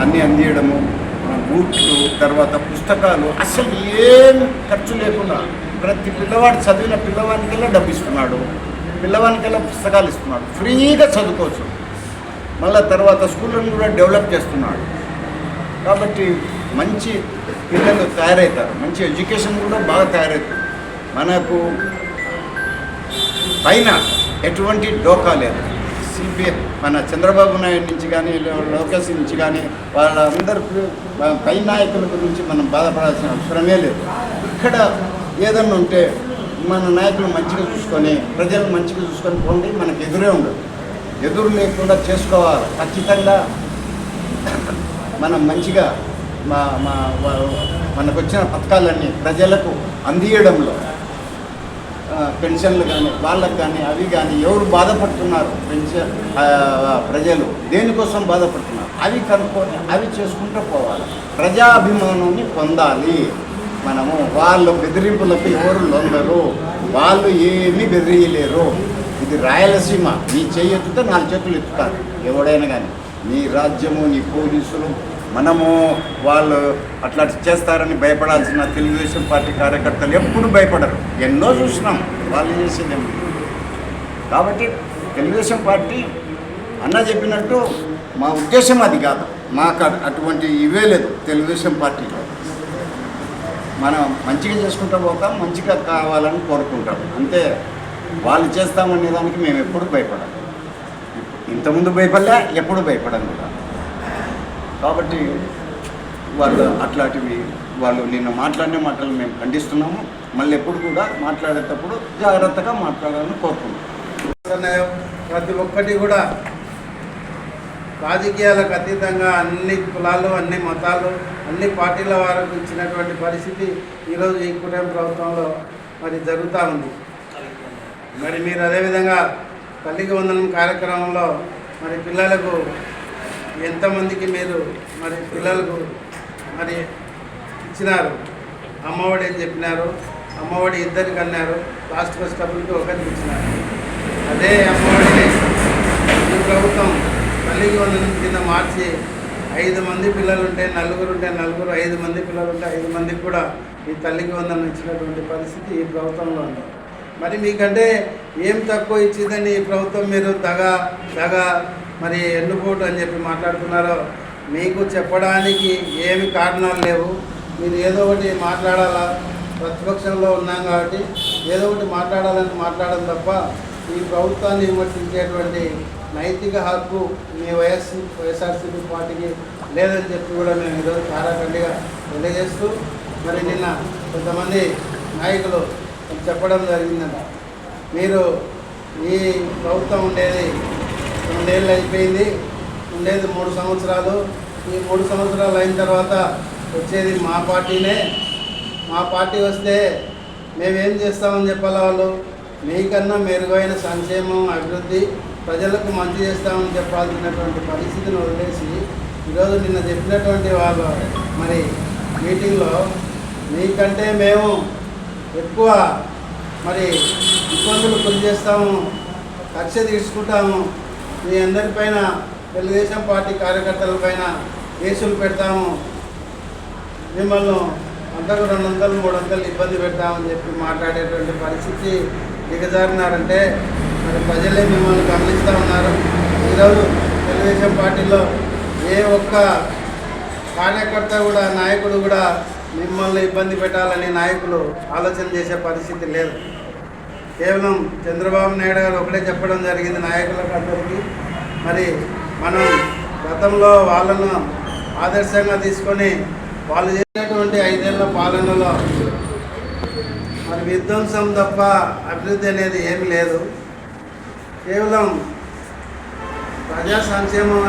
అన్నీ అందియడము, బూట్లు, తర్వాత పుస్తకాలు, అసలు ఏం ఖర్చు లేకుండా ప్రతి పిల్లవాడు చదివిన పిల్లవానికల్లా డబ్బు ఇస్తున్నాడు, పిల్లవానికల్లా పుస్తకాలు ఇస్తున్నాడు, ఫ్రీగా చదువుకోవచ్చు. మళ్ళీ తర్వాత స్కూళ్ళను కూడా డెవలప్ చేస్తున్నాడు. కాబట్టి మంచి పిల్లలు తయారవుతారు, మంచి ఎడ్యుకేషన్ కూడా బాగా తయారవుతుంది. మనకు పైన ఎటువంటి డోకా లేదు. సిపిఎం మన చంద్రబాబు నాయుడు నుంచి కానీ లోకేష్ నుంచి కానీ వాళ్ళందరికీ పై నాయకుల గురించి మనం బాధపడాల్సిన అవసరమే లేదు. ఇక్కడ ఏదన్నా ఉంటే మన నాయకులు మంచిగా చూసుకొని ప్రజలు మంచిగా చూసుకొని పోండి, మనకు ఎదురే ఉండదు. ఎదురు లేకుండా చేసుకోవాలి. ఖచ్చితంగా మనం మంచిగా మనకు వచ్చిన పథకాలన్నీ ప్రజలకు అందియడంలో పెన్షన్లు కానీ వాళ్ళకు కానీ అవి కానీ ఎవరు బాధపడుతున్నారు, ప్రజలు దేనికోసం బాధపడుతున్నారు అవి కనుక్కొని అవి చేసుకుంటూ పోవాలి. ప్రజాభిమానాన్ని పొందాలి మనము. వాళ్ళు బెదిరింపులకు ఎవరు లొంగరు, వాళ్ళు ఏమీ బెదిరియలేరు. ఇది రాయలసీమ, నీ చెయ్యెత్తుతో 4 చేతులు ఎత్తుతారు ఎవడైనా కానీ. నీ రాజ్యము, నీ పోలీసులు, మనము వాళ్ళు అట్లా చేస్తారని భయపడాల్సిన తెలుగుదేశం పార్టీ కార్యకర్తలు ఎప్పుడు భయపడరు. ఎన్నో చూసినాం వాళ్ళు చేసేదేమో. కాబట్టి తెలుగుదేశం పార్టీ అన్న చెప్పినట్టు మా ఉద్దేశం అది కాదు. మాకు అటువంటి ఇవే లేదు తెలుగుదేశం పార్టీలో. మనం మంచిగా చేసుకుంటూ పోతాం, మంచిగా కావాలని కోరుకుంటాం అంతే. వాళ్ళు చేస్తామనే దానికి మేము ఎప్పుడు భయపడాలి. ఇంతకుముందు భయపడలే, ఎప్పుడు భయపడం కూడా. కాబట్టి వాళ్ళు అట్లాంటివి వాళ్ళు నిన్న మాట్లాడిన మాటలు మేము ఖండిస్తున్నాము. మళ్ళీ ఎప్పుడు కూడా మాట్లాడేటప్పుడు జాగ్రత్తగా మాట్లాడాలని కోరుకుంటున్నాం. ప్రతి ఒక్కటి కూడా రాజకీయాలకు అతీతంగా అన్ని కులాలు, అన్ని మతాలు, అన్ని పార్టీల వారికి ఇచ్చినటువంటి పరిస్థితి ఈరోజు ఈ కూటమి ప్రభుత్వంలో మరి జరుగుతూ ఉంది. మరి మీరు అదేవిధంగా తల్లికి వందనం కార్యక్రమంలో మరి పిల్లలకు ఎంతమందికి మీరు మరి పిల్లలకు మరి ఇచ్చినారు? అమ్మఒడి అని చెప్పినారు, అమ్మఒడి 2కి అన్నారు, లాస్ట్ ఫస్ట్ కపుల్కి 1కి ఇచ్చినారు. అదే అమ్మఒడిని ఈ ప్రభుత్వం తల్లికి వందనం కింద మార్చి 5 మంది పిల్లలుంటే 4 ఉంటే 4, 5 మంది పిల్లలుంటే 5 మందికి కూడా ఈ తల్లికి వందనం ఇచ్చినటువంటి పరిస్థితి ఈ ప్రభుత్వంలో ఉంది. మరి మీకంటే ఏం తక్కువ ఇచ్చిందని ఈ ప్రభుత్వం మీరు దగా మరి ఎన్నుకోటు అని చెప్పి మాట్లాడుతున్నారో మీకు చెప్పడానికి ఏమి కారణాలు లేవు. మీరు ఏదో ఒకటి మాట్లాడాలా, ప్రతిపక్షంలో ఉన్నాం కాబట్టి ఏదో ఒకటి మాట్లాడాలని మాట్లాడడం తప్ప ఈ ప్రభుత్వాన్ని విమర్శించేటువంటి నైతిక హక్కు మీ వైఎస్ఆర్సీపీ పార్టీకి లేదని చెప్పి కూడా మేము ఈరోజు కారాఖండిగా తెలియజేస్తూ, మరి నిన్న కొంతమంది నాయకులు చెప్పడం జరిగిందంట, మీరు ఈ ప్రభుత్వం ఉండేది 2 ఏళ్ళు అయిపోయింది, ఉండేది 3 సంవత్సరాలు, ఈ 3 సంవత్సరాలు అయిన తర్వాత వచ్చేది మా పార్టీనే, మా పార్టీ వస్తే మేమేం చేస్తామని చెప్పాలి. వాళ్ళు మీకన్నా మెరుగైన సంక్షేమం, అభివృద్ధి, ప్రజలకు మంచి చేస్తామని చెప్పాల్సినటువంటి పరిస్థితిని వదిలేసి ఈరోజు నిన్న చెప్పినటువంటి వాళ్ళు మరి మీటింగ్లో మీకంటే మేము ఎక్కువ మరి ఇబ్బందులు గురి చేస్తాము, కక్ష తీసుకుంటాము, మీ అందరిపైన తెలుగుదేశం పార్టీ కార్యకర్తలపైన కేసులు పెడతాము, మిమ్మల్ని అంతకు 200, 300 ఇబ్బంది పెడతామని చెప్పి మాట్లాడేటువంటి పరిస్థితి దిగజారినారంటే మరి ప్రజలే మిమ్మల్ని గమనిస్తూ ఉన్నారు. ఈరోజు తెలుగుదేశం పార్టీలో ఏ ఒక్క కార్యకర్త కూడా, నాయకుడు కూడా మిమ్మల్ని ఇబ్బంది పెట్టాలని నాయకులు ఆలోచన చేసే పరిస్థితి లేదు. కేవలం చంద్రబాబు నాయుడు గారు ఒకటే చెప్పడం జరిగింది నాయకులకు అందరికీ, మరి మనం గతంలో వాళ్ళను ఆదర్శంగా తీసుకొని వాళ్ళు చేసినటువంటి 5 ఏళ్ల పాలనలో మరి విధ్వంసం తప్ప అభివృద్ధి అనేది ఏమి లేదు. కేవలం ప్రజా సంక్షేమం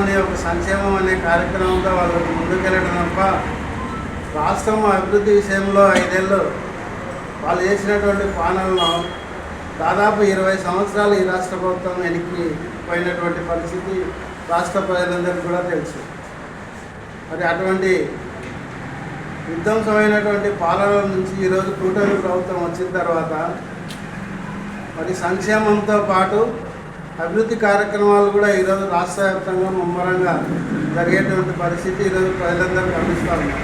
అనే కార్యక్రమంతో వాళ్ళు ముందుకెళ్ళడం తప్ప రాష్ట్రం అభివృద్ధి విషయంలో 5 ఏళ్ళు వాళ్ళు చేసినటువంటి పాలనలో దాదాపు 20 సంవత్సరాలు ఈ రాష్ట్ర ప్రభుత్వం వెనక్కి పోయినటువంటి పరిస్థితి రాష్ట్ర ప్రజలందరికీ కూడా తెలుసు. మరి అటువంటి విధ్వంసమైనటువంటి పాలన నుంచి ఈరోజు కూటమి ప్రభుత్వం వచ్చిన తర్వాత మరి సంక్షేమంతో పాటు అభివృద్ధి కార్యక్రమాలు కూడా ఈరోజు రాష్ట్ర వ్యాప్తంగా ముమ్మరంగా జరిగేటువంటి పరిస్థితి ఈరోజు ప్రజలందరూ గమనిస్తూ ఉన్నారు.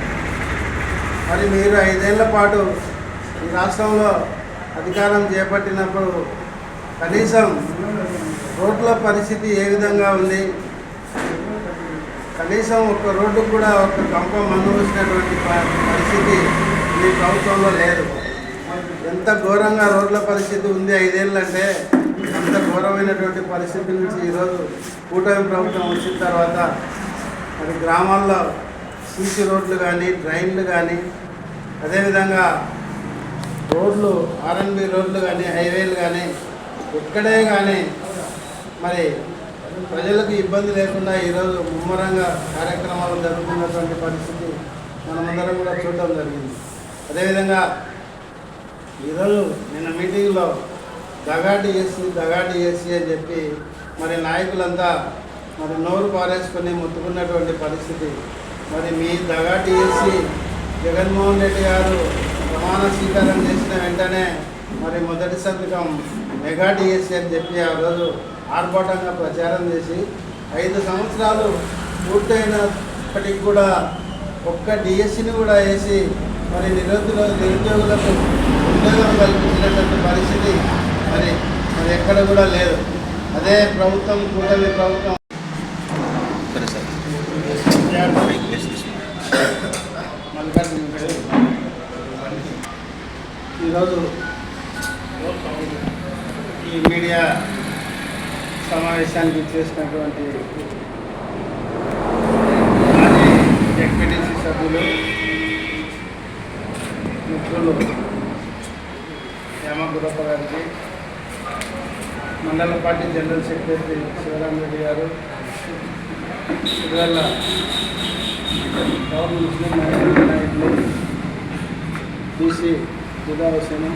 మరి మీరు 5 ఏళ్ల పాటు ఈ రాష్ట్రంలో అధికారం చేపట్టినప్పుడు కనీసం రోడ్ల పరిస్థితి ఏ విధంగా ఉంది, కనీసం ఒక రోడ్డు కూడా ఒక కంప మన్ను వచ్చినటువంటి పరిస్థితి మీ ప్రభుత్వంలో లేదు. ఎంత ఘోరంగా రోడ్ల పరిస్థితి ఉంది 5 ఏళ్ళు అంటే, అంత ఘోరమైనటువంటి పరిస్థితి నుంచి ఈరోజు కూటమి ప్రభుత్వం వచ్చిన తర్వాత మరి గ్రామాల్లో సీసీ రోడ్లు కానీ, డ్రైన్లు కానీ, అదేవిధంగా రోడ్లు ఆర్ఎన్బి రోడ్లు కానీ, హైవేలు కానీ ఎక్కడే కానీ మరి ప్రజలకు ఇబ్బంది లేకుండా ఈరోజు ముమ్మరంగా కార్యక్రమాలు జరుగుతున్నటువంటి పరిస్థితి మనమందరం కూడా చూడడం జరిగింది. అదేవిధంగా ఈరోజు నిన్న మీటింగ్లో దగాటి ఏసీ అని చెప్పి మరి నాయకులంతా మరి నోరు పారేసుకొని ముట్టుకున్నటువంటి పరిస్థితి. మరి మీ దగాటి ఏసీ జగన్మోహన్ రెడ్డి గారు ప్రమాణ స్వీకారం చేసిన వెంటనే మరి మొదటి సంతకం మెగా డిఎస్సీ అని చెప్పి ఆ రోజు ఆర్భాటంగా ప్రచారం చేసి 5 సంవత్సరాలు పూర్తయినప్పటికి కూడా ఒక్క డిఎస్సీని కూడా వేసి మరి నిరుద్యోగులకు ఉద్యోగం కల్పించినటువంటి పరిస్థితి మరి ఎక్కడ కూడా లేదు. అదే ప్రభుత్వం, కూటమి ప్రభుత్వం ఈరోజు ఈ మీడియా సమావేశానికి చేసినటువంటి మాజీ జెడ్పీటీసీ సభ్యులు మిత్రులు యామగురప్ప గారికి, మండల పార్టీ జనరల్ సెక్రటరీ శివరామరెడ్డి గారు, ఇవాళ పవన్ ముస్లిం నాయకులు బీసీ హుదా హుసేన్,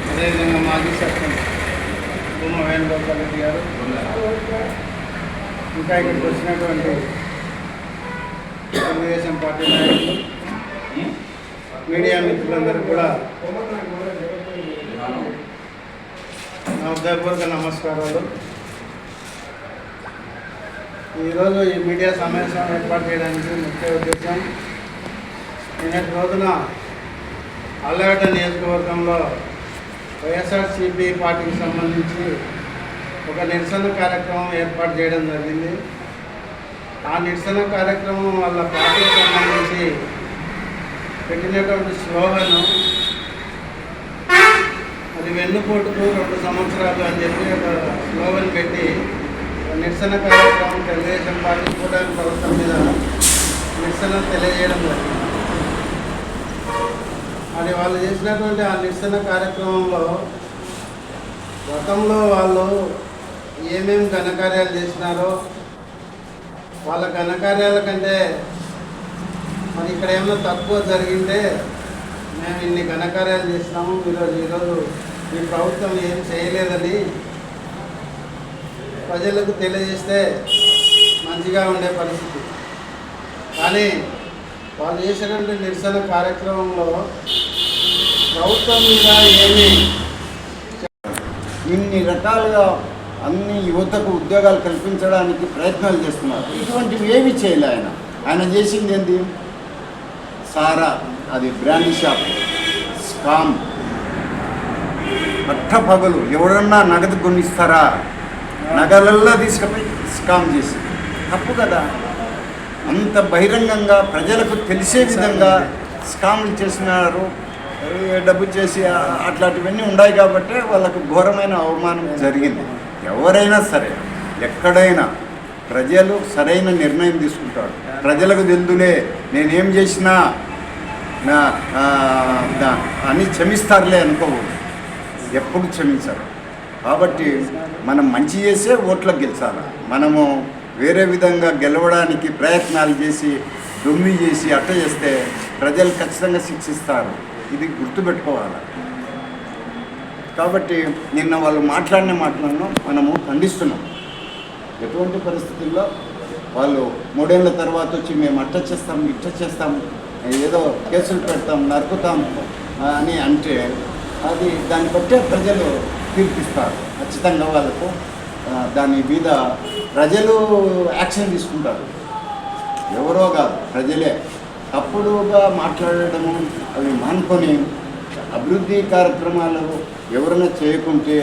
అదేవిధంగా మాజీ సర్పంచ్ భూమ వేణుగోపాల్ రెడ్డి గారు, ఇంకా ఇక్కడికి వచ్చినటువంటి తెలుగుదేశం పార్టీ నాయకులు, మీడియా మిత్రులందరూ కూడా నా హృదయపూర్వక నమస్కారాలు. ఈరోజు ఈ మీడియా సమావేశం ఏర్పాటు చేయడానికి ముఖ్య ఉద్దేశం, నిన్నటి రోజున అల్లగడ్డ నియోజకవర్గంలో వైఎస్ఆర్సీపీ పార్టీకి సంబంధించి ఒక నిరసన కార్యక్రమం ఏర్పాటు చేయడం జరిగింది. ఆ నిరసన కార్యక్రమం వాళ్ళ పార్టీకి సంబంధించి పెట్టినటువంటి స్లోగన్ అది వెన్నుపోటుకు 2 సంవత్సరాలు అని చెప్పి ఒక స్లోగన్ పెట్టి నిరసన కార్యక్రమం తెలుగుదేశం పార్టీ కూటమి ప్రభుత్వం మీద నిరసన తెలియజేయడం జరిగింది. అది వాళ్ళు చేసినటువంటి ఆ నిరసన కార్యక్రమంలో గతంలో వాళ్ళు ఏమేమి ఘనకార్యాలు చేసినారో వాళ్ళ ఘనకార్యాల కంటే మరి ఇక్కడ ఏమైనా తక్కువ జరిగింటే మేము ఇన్ని ఘనకార్యాలు చేసినాము, ఈరోజు ఈ ప్రభుత్వం ఏం చేయలేదని ప్రజలకు తెలియజేస్తే మంచిగా ఉండే పరిస్థితి. కానీ వాళ్ళు చేసినటువంటి నిరసన కార్యక్రమంలో ప్రభుత్వం మీద ఏమి ఇన్ని రకాలుగా అన్ని యువతకు ఉద్యోగాలు కల్పించడానికి ప్రయత్నాలు చేస్తున్నారు. ఇటువంటివి ఏమి చేయలే ఆయన చేసింది ఏంటి? సారా, అది బ్రాండ్ షాప్, స్కామ్, పట్టపగలు ఎవరన్నా నగదు కొనిస్తారా, నగలల్లా తీసుకుపోయి స్కామ్ చేసి తప్పు కదా. అంత బహిరంగంగా ప్రజలకు తెలిసే విధంగా స్కామ్లు చేసినారు, డబ్బు చేసి అట్లాంటివన్నీ ఉన్నాయి కాబట్టి వాళ్ళకు ఘోరమైన అవమానం జరిగింది. ఎవరైనా సరే ఎక్కడైనా ప్రజలు సరైన నిర్ణయం తీసుకుంటారు. ప్రజలకు తెలుదులే నేనేం చేసినా అని క్షమిస్తారులే అనుకోకూడదు, ఎప్పుడు క్షమించరు. కాబట్టి మనం మంచి చేసే ఓట్లకు గెలిచాలి. మనము వేరే విధంగా గెలవడానికి ప్రయత్నాలు చేసి దొమ్మి చేసి అట్ట చేస్తే ప్రజలు ఖచ్చితంగా శిక్షిస్తారు. ఇది గుర్తుపెట్టుకోవాలి. కాబట్టి నిన్న వాళ్ళు మాట్లాడిన మాటలను మనము ఖండిస్తున్నాం. ఎటువంటి పరిస్థితుల్లో వాళ్ళు 3 ఏళ్ల తర్వాత వచ్చి మేము అట్ట చేస్తాం, ఇట్ట చేస్తాం, ఏదో కేసులు పెడతాం, నరుకుతాం అని అంటే అది దాన్ని బట్టే ప్రజలు తీర్పిస్తారు. ఖచ్చితంగా వాళ్ళకు దాని మీద ప్రజలు యాక్షన్ తీసుకుంటారు. ఎవరో కాదు, ప్రజలే. తప్పుడుగా మాట్లాడటము అవి మానుకొని అభివృద్ధి కార్యక్రమాలు ఎవరైనా చేయకుంటే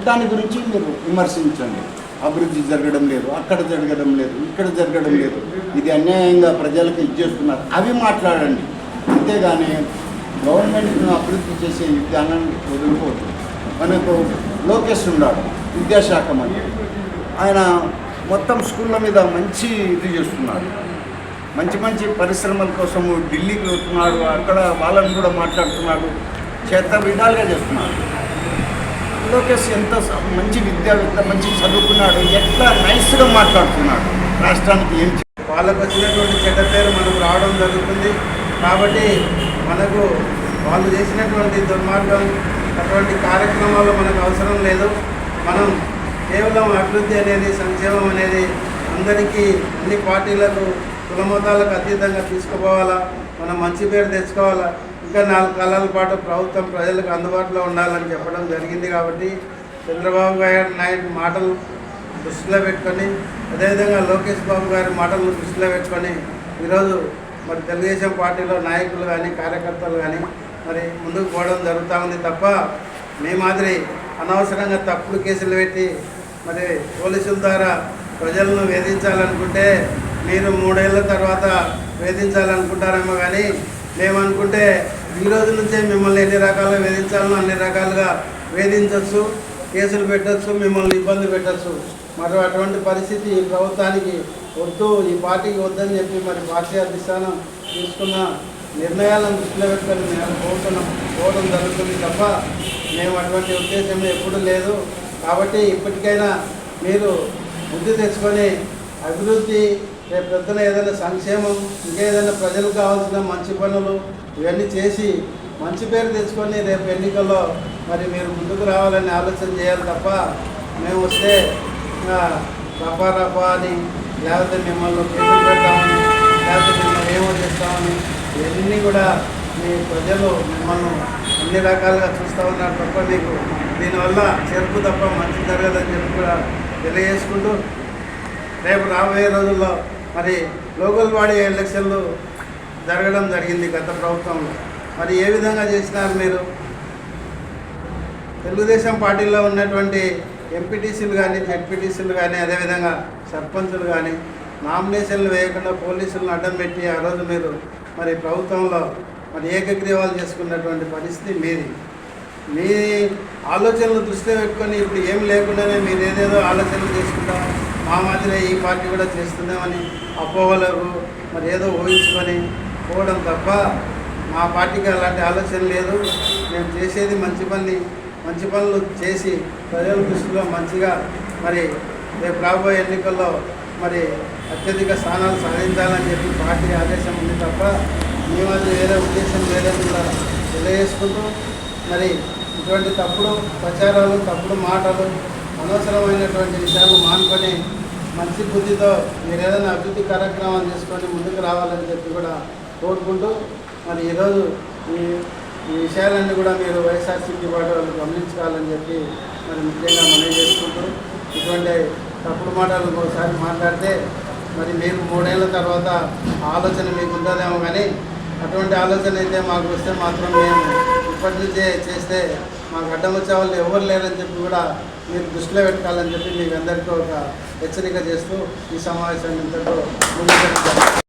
దాని గురించి మీరు విమర్శించండి. అభివృద్ధి జరగడం లేదు, అక్కడ జరగడం లేదు, ఇక్కడ జరగడం లేదు, ఇది అన్యాయంగా ప్రజలకు ఇచ్చేస్తున్నారు, అవి మాట్లాడండి. అంతేగాని గవర్నమెంట్ను అభివృద్ధి చేసే విధానాన్ని వదులుకోవద్దు. మనకు లోకేష్ ఉన్నాడు, విద్యాశాఖ మంత్రి. ఆయన మొత్తం స్కూళ్ళ మీద మంచి ఇది చేస్తున్నాడు. మంచి మంచి పరిశ్రమల కోసము ఢిల్లీకి వెళ్తున్నాడు, అక్కడ వాళ్ళని కూడా మాట్లాడుతున్నాడు, చేత విధాలుగా చేస్తున్నాడు. లోకేష్ ఎంత మంచి విద్యావేత్త, మంచి చదువుకున్నాడు, ఎట్లా నైస్గా మాట్లాడుతున్నాడు. రాష్ట్రానికి ఏం వాళ్ళకు వచ్చినటువంటి చెడ్డ పేరు మనకు రావడం జరుగుతుంది. కాబట్టి మనకు వాళ్ళు చేసినటువంటి దుర్మార్గం అటువంటి కార్యక్రమాలు మనకు అవసరం లేదు. మనం కేవలం అభివృద్ధి అనేది, సంక్షేమం అనేది అందరికీ, అన్ని పార్టీలకు, కులమతాలకు అతీతంగా తీసుకుపోవాలా. మనం మంచి పేరు తెచ్చుకోవాలా. ఇంకా 4 కాలాల పాటు ప్రభుత్వం ప్రజలకు అందుబాటులో ఉండాలని చెప్పడం జరిగింది. కాబట్టి చంద్రబాబు నాయుడు మాటలు దృష్టిలో పెట్టుకొని, అదేవిధంగా లోకేష్ బాబు గారి మాటలను దృష్టిలో పెట్టుకొని ఈరోజు మరి తెలుగుదేశం పార్టీలో నాయకులు కానీ, కార్యకర్తలు కానీ మరి ముందుకు పోవడం జరుగుతూ ఉంది తప్ప మీ మాదిరి అనవసరంగా తప్పుడు కేసులు పెట్టి మరి పోలీసుల ద్వారా ప్రజలను వేధించాలనుకుంటే మీరు 3 ఏళ్ళ తర్వాత వేధించాలనుకుంటారేమో. కానీ మేమనుకుంటే ఈ రోజు నుంచే మిమ్మల్ని ఎన్ని రకాలుగా వేధించాలనో అన్ని రకాలుగా వేధించవచ్చు, కేసులు పెట్టచ్చు, మిమ్మల్ని ఇబ్బంది పెట్టచ్చు. మరి అటువంటి పరిస్థితి ఈ ప్రభుత్వానికి వద్దు, ఈ పార్టీకి వద్దని చెప్పి మరి పార్టీ అధిష్టానం తీసుకున్న నిర్ణయాలను దృష్టిలో పెట్టుకొని మేము పోవడం జరుగుతుంది తప్ప మేము అటువంటి ఉద్దేశం ఎప్పుడూ లేదు. కాబట్టి ఇప్పటికైనా మీరు బుద్ధి తెచ్చుకొని అభివృద్ధి, రేపు పొద్దున ఏదైనా సంక్షేమం, ఇంకేదైనా ప్రజలకు కావాల్సిన మంచి పనులు ఇవన్నీ చేసి మంచి పేరు తెచ్చుకొని రేపు ఎన్నికల్లో మరి మీరు ముందుకు రావాలని ఆలోచన చేయాలి తప్ప మేము వస్తే రఫా అని, లేకపోతే మిమ్మల్ని కేసులు పెడతామని, లేకపోతే మిమ్మల్ని ఏమో చేస్తామని, ఇవన్నీ కూడా మీ ప్రజలు మిమ్మల్ని అన్ని రకాలుగా చూస్తూ ఉన్నారు తప్ప మీకు దీనివల్ల చెరుపు తప్ప మంచి జరగదని చెప్పి కూడా తెలియజేసుకుంటూ, రేపు రాబోయే రోజుల్లో మరి లోకల్ బాడీ ఎలక్షన్లు జరగడం జరిగింది గత ప్రభుత్వంలో. మరి ఏ విధంగా చేసినారు మీరు? తెలుగుదేశం పార్టీలో ఉన్నటువంటి ఎంపీటీసీలు కానీ, జెడ్పీటీసీలు కానీ, అదేవిధంగా సర్పంచులు కానీ నామినేషన్లు వేయకుండా పోలీసులను అడ్డం పెట్టి ఆ రోజు మీరు మరి ప్రభుత్వంలో మరి ఏకగ్రీవాలు చేసుకున్నటువంటి పరిస్థితి మీది. మీ ఆలోచనలు దృష్టిలో పెట్టుకొని ఇప్పుడు ఏం లేకుండానే మీరు ఏదేదో ఆలోచనలు చేసుకుంటాం, మా మాదిరే ఈ పార్టీ కూడా చేస్తుందామని అపోహలకు మరి ఏదో ఊహించుకొని పోవడం తప్ప మా పార్టీకి అలాంటి ఆలోచన లేదు. మేము చేసేది మంచి పనులు చేసి ప్రజల దృష్టిలో మంచిగా మరి రేపు రాబోయే ఎన్నికల్లో మరి అత్యధిక స్థానాలు సాధించాలని చెప్పి పార్టీ ఆదేశం ఉంది తప్ప మేము అది వేరే ఉద్దేశం లేదని కూడా తెలియజేసుకుంటూ, మరి ఇటువంటి తప్పుడు ప్రచారాలు, తప్పుడు మాటలు, అనవసరమైనటువంటి విషయాలు మానుకొని మంచి బుద్ధితో మీరు ఏదైనా అభివృద్ధి కార్యక్రమాలు చేసుకొని ముందుకు రావాలని చెప్పి కూడా కోరుకుంటూ, మరి ఈరోజు ఈ విషయాలన్నీ కూడా మీరు వైఎస్ఆర్సీపీ పార్టీ వాళ్ళు గమనించుకోవాలని చెప్పి మరి ముఖ్యంగా మనవి చేసుకుంటూ, ఇటువంటి తప్పుడు మాటలు ఒకసారి మాట్లాడితే మరి మీరు 3 ఏళ్ళ తర్వాత ఆలోచన మీకు ఉంటుందేమో, కానీ అటువంటి ఆలోచన అయితే మాకు వస్తే మాత్రం మేము ఇప్పటి నుంచే చేస్తే మాకు అడ్డం వచ్చే వాళ్ళు ఎవరు లేరని చెప్పి కూడా మీరు దృష్టిలో పెట్టుకోవాలని చెప్పి మీకు అందరికీ ఒక హెచ్చరిక చేస్తూ ఈ సమావేశాన్ని ఇంతతో ముందుకు